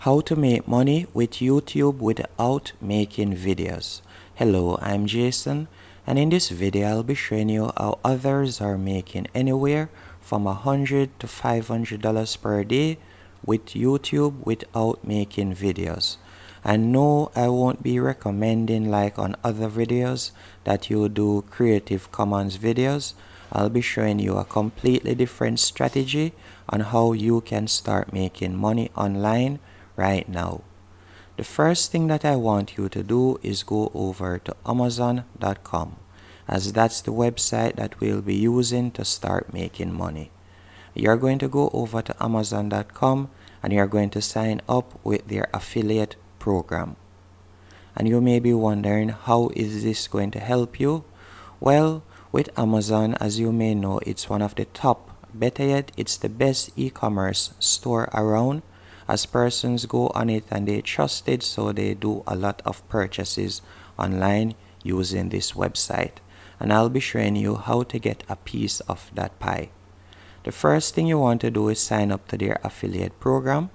How to make money with YouTube without making videos. Hello, I'm Jason, and in this video I'll be showing you how others are making anywhere from $100 to $500 per day with YouTube without making videos. And no, I won't be recommending like on other videos that you do Creative Commons videos. I'll be showing you a completely different strategy on how you can start making money online right now. The first thing that I want you to do is go over to Amazon.com, as that's the website that we'll be using to start making money. You're going to go over to Amazon.com and you're going to sign up with their affiliate program. And you may be wondering, how is this going to help you? Well, with Amazon, as you may know, it's one of the top, better yet, it's the best e-commerce store around, as persons go on it and they trust it, so they do a lot of purchases online using this website. And I'll be showing you how to get a piece of that pie. The first thing you want to do is sign up to their affiliate program.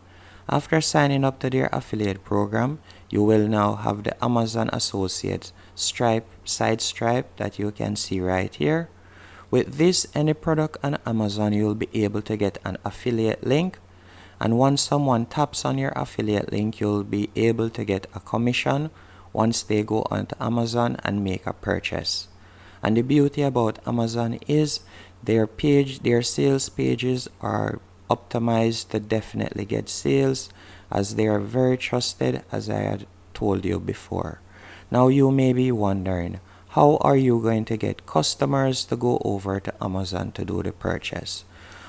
After signing up to their affiliate program, you will now have the Amazon Associates side stripe that you can see right here. With this, any product on Amazon, you'll be able to get an affiliate link. And once someone taps on your affiliate link, you'll be able to get a commission once they go onto Amazon and make a purchase. And the beauty about Amazon is their sales pages are optimized to definitely get sales, as they are very trusted, as I had told you before. Now you may be wondering, how are you going to get customers to go over to Amazon to do the purchase?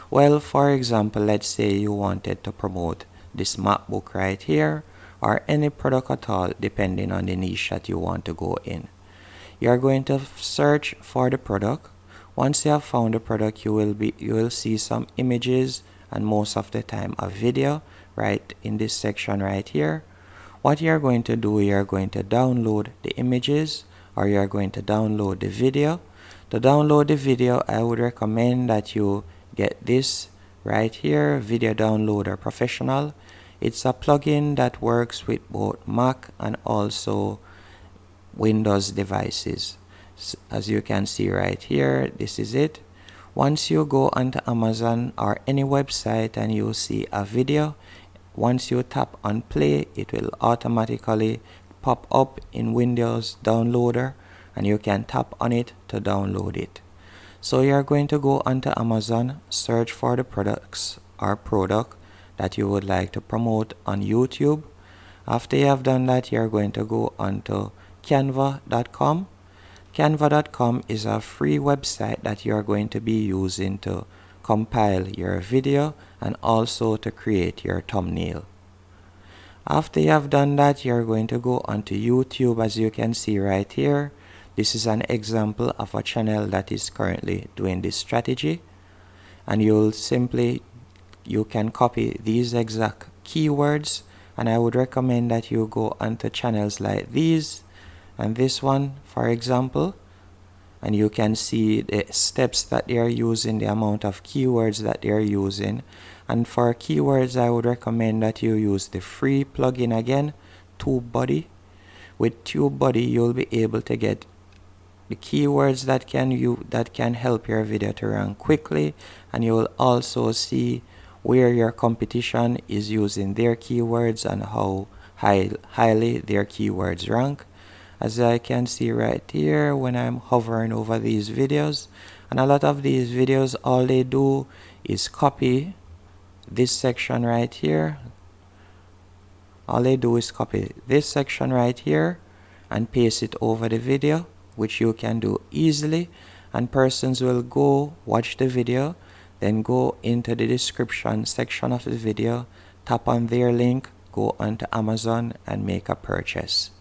Well, for example, let's say you wanted to promote this MacBook right here, or any product at all, depending on the niche that you want to go in. You're going to search for the product. Once you have found the product, you will see some images and most of the time a video right in this section right here. What you're going to do, you're going to download the images, or you're going to download the video. To download the video, I would recommend that you get this right here, Video Downloader Professional. It's a plugin that works with both Mac and also Windows devices. As you can see right here, this is it. Once you go onto Amazon or any website and you see a video, once you tap on play, it will automatically pop up in Windows Downloader, and you can tap on it to download it. So you're going to go onto Amazon, search for the products or product that you would like to promote on YouTube. After you have done that, you're going to go onto Canva.com. Canva.com is a free website that you're going to be using to compile your video and also to create your thumbnail. After you have done that, you're going to go onto YouTube, as you can see right here. This is an example of a channel that is currently doing this strategy, and you can copy these exact keywords, and I would recommend that you go onto channels like these and this one, for example, and you can see the steps that they are using, the amount of keywords that they are using. And for keywords, I would recommend that you use the free plugin again, TubeBuddy. With TubeBuddy, you'll be able to get the keywords that can help your video to rank quickly, and you will also see where your competition is using their keywords and how highly their keywords rank. As I can see right here when I'm hovering over these videos, and a lot of these videos, all they do is copy this section right here. All they do is copy this section right here and paste it over the video, which you can do easily, and persons will go watch the video, then go into the description section of the video, tap on their link, go onto Amazon and make a purchase.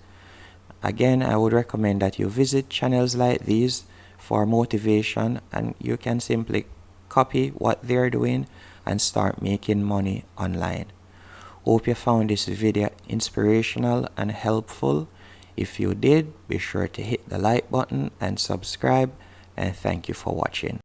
Again, I would recommend that you visit channels like these for motivation, and you can simply copy what they're doing and start making money online. Hope you found this video inspirational and helpful. If you did, be sure to hit the like button and subscribe, and thank you for watching.